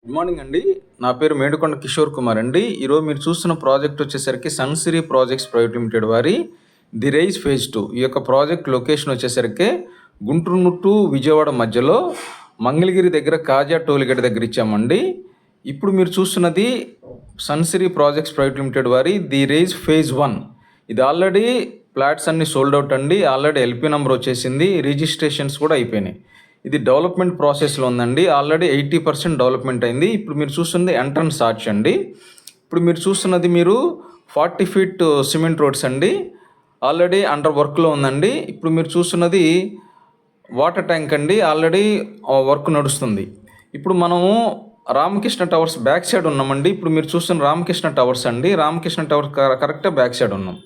Good morning అండి. నా పేరు మేడుకొండ కిషోర్ కుమార్ అండి. ఈరోజు మీరు చూస్తున్న ప్రాజెక్ట్ వచ్చేసరికి సన్సిరీ ప్రాజెక్ట్స్ ప్రైవేట్ లిమిటెడ్ వారి ది రైజ్ ఫేజ్ 2. ఈ యొక్క ప్రాజెక్ట్ లొకేషన్ వచ్చేసరికి గుంటూరు టు విజయవాడ మధ్యలో మంగళగిరి దగ్గర కాజా టోల్గేట్ దగ్గర ఇచ్చామండి. ఇప్పుడు మీరు చూస్తున్నది సన్సిరీ ప్రాజెక్ట్స్ ప్రైవేట్ లిమిటెడ్ వారి ది రైజ్ ఫేజ్ 1. ఇది ఆల్రెడీ ఫ్లాట్స్ అన్ని సోల్డ్ అవుట్ అండి. ఆల్రెడీ ఎల్పీ నెంబర్ వచ్చేసింది, రిజిస్ట్రేషన్స్ కూడా అయిపోయినాయి. ఇది డెవలప్మెంట్ ప్రాసెస్లో ఉందండి. ఆల్రెడీ 80% డెవలప్మెంట్ అయింది. ఇప్పుడు మీరు చూస్తున్నది ఎంట్రన్స్ ఆర్చ్ అండి. ఇప్పుడు మీరు చూస్తున్నది 40 ఫీట్ సిమెంట్ రోడ్స్ అండి. ఆల్రెడీ అండర్ వర్క్లో ఉందండి. ఇప్పుడు మీరు చూస్తున్నది వాటర్ ట్యాంక్ అండి. ఆల్రెడీ వర్క్ నడుస్తుంది. ఇప్పుడు మనము రామకృష్ణ టవర్స్ బ్యాక్ సైడ్ ఉన్నామండి. ఇప్పుడు మీరు చూస్తున్న రామకృష్ణ టవర్స్ అండి. రామకృష్ణ టవర్స్ కరెక్ట్గా బ్యాక్ సైడ్ ఉన్నాం.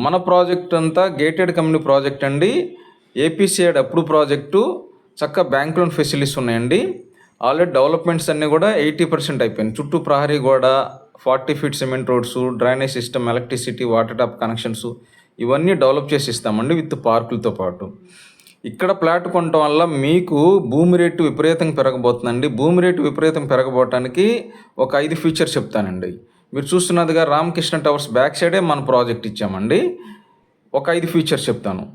మన ప్రాజెక్ట్ అంతా గేటెడ్ కమ్యూనిటీ ప్రాజెక్ట్ అండి. ఏపీసీఐడ్ అప్రూవ్ ప్రాజెక్టు. చక్కగా బ్యాంక్ లోన్ ఫెసిలిటీస్ ఉన్నాయండి. ఆల్రెడీ డెవలప్మెంట్స్ అన్నీ కూడా 80% అయిపోయినాయి. చుట్టూ ప్రహరీ గోడ, 40 feet cement roads, drainage system, electricity, water tap connections ఇవన్నీ డెవలప్ చేసి ఇస్తామండి విత్ పార్కులతో పాటు. ఇక్కడ ప్లాట్ కొనటం వల్ల మీకు భూమి రేటు విపరీతంగా పెరగబోతుందండి. భూమి రేటు విపరీతం పెరగబోవటానికి ఒక 5 ఫీచర్స్ చెప్తానండి. మీరు చూస్తున్నదిగా రామకృష్ణ టవర్స్ బ్యాక్ సైడే మన ప్రాజెక్ట్ ఇచ్చామండి. ఒక 5 ఫీచర్స్ చెప్తాను.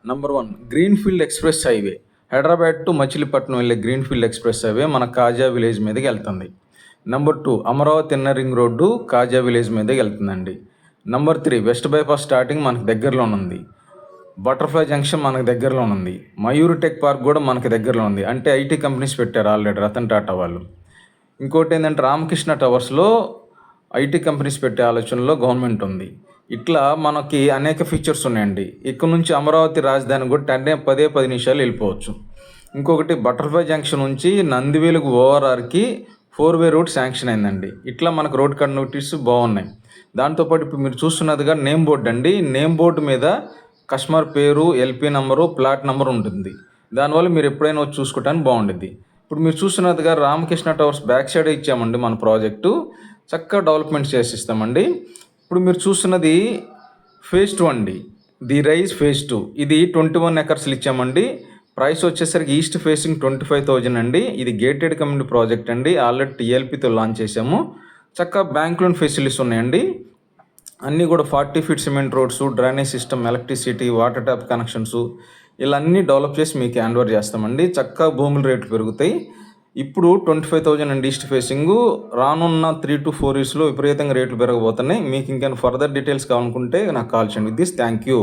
Number 1, greenfield express highway. Hyderabad to Machilipatnam వెళ్ళే గ్రీన్ఫీల్డ్ ఎక్స్ప్రెస్ హైవే మన కాజా విలేజ్ మీదకి వెళ్తుంది. Number 2, Amaravati inner ring road Kaja village మీదకి వెళ్తుందండి. నంబర్ 3, వెస్ట్ బైపాస్ స్టార్టింగ్ మనకు దగ్గరలో ఉంది. బటర్ఫ్లై జంక్షన్ మనకు దగ్గరలో ఉంది. మయూర్ టెక్ పార్క్ కూడా మనకు దగ్గరలో ఉంది. అంటే ఐటీ కంపెనీస్ పెట్టారు ఆల్రెడీ రతన్ టాటా వాళ్ళు. ఇంకోటి ఏంటంటే రామకృష్ణ టవర్స్లో ఐటీ కంపెనీస్ పెట్టే ఆలోచనలో గవర్నమెంట్ ఉంది. ఇట్లా మనకి అనేక ఫీచర్స్ ఉన్నాయండి. ఇక్కడ నుంచి అమరావతి రాజధాని కూడా 10 నిమిషాలు వెళ్ళిపోవచ్చు. ఇంకొకటి బటర్ఫ్లై జంక్షన్ నుంచి నందివేలుగు ఓఆర్ఆర్కి 4-వే రోడ్ శాంక్షన్ అయిందండి. ఇట్లా మనకు రోడ్ కనెక్టివిటీస్ బాగున్నాయి. దాంతోపాటు ఇప్పుడు మీరు చూస్తున్నదిగా నేమ్ బోర్డు అండి. నేమ్ బోర్డు మీద కస్టమర్ పేరు, ఎల్పీ నెంబరు, ప్లాట్ నెంబర్ ఉంటుంది. దానివల్ల మీరు ఎప్పుడైనా వచ్చి చూసుకోవటానికి బాగుంటుంది. ఇప్పుడు మీరు చూస్తున్నదిగా రామకృష్ణ టవర్స్ బ్యాక్ సైడ్ ఇచ్చామండి మన ప్రాజెక్టు. చక్కగా డెవలప్మెంట్ చేసిస్తామండి. ఇప్పుడు మీరు చూస్తున్నది ఫేజ్ 2 అండి. The rise phase 2. ఇది 21 ఎకర్స్లు ఇచ్చామండి. ప్రైస్ వచ్చేసరికి ఈస్ట్ ఫేసింగ్ 25,000 అండి. ఇది గేటెడ్ కమ్యూనిటీ ప్రాజెక్ట్ అండి. ఆల్రెడీ టీఎల్పీతో లాంచ్ చేసాము. చక్కగా బ్యాంక్ లోన్ ఫెసిలిటీస్ ఉన్నాయండి. అన్నీ కూడా 40 feet cement roads, drainage system, electricity, water tap connections ఇలా అన్నీ డెవలప్ చేసి మీకు హ్యాండ్ ఓవర్ చేస్తామండి. చక్కగా భూముల రేట్లు పెరుగుతాయి. ఇప్పుడు 25,000 అండి ఈస్ట్ ఫేసింగ్. రానున్న 3 to 4 yearsలో విపరీతంగా రేట్లు పెరగబోతున్నాయి. మీకు ఇంకేమైనా ఫర్దర్ డీటెయిల్స్ కావాలనుకుంటే నాకు కాల్ చేయండి. Thank you.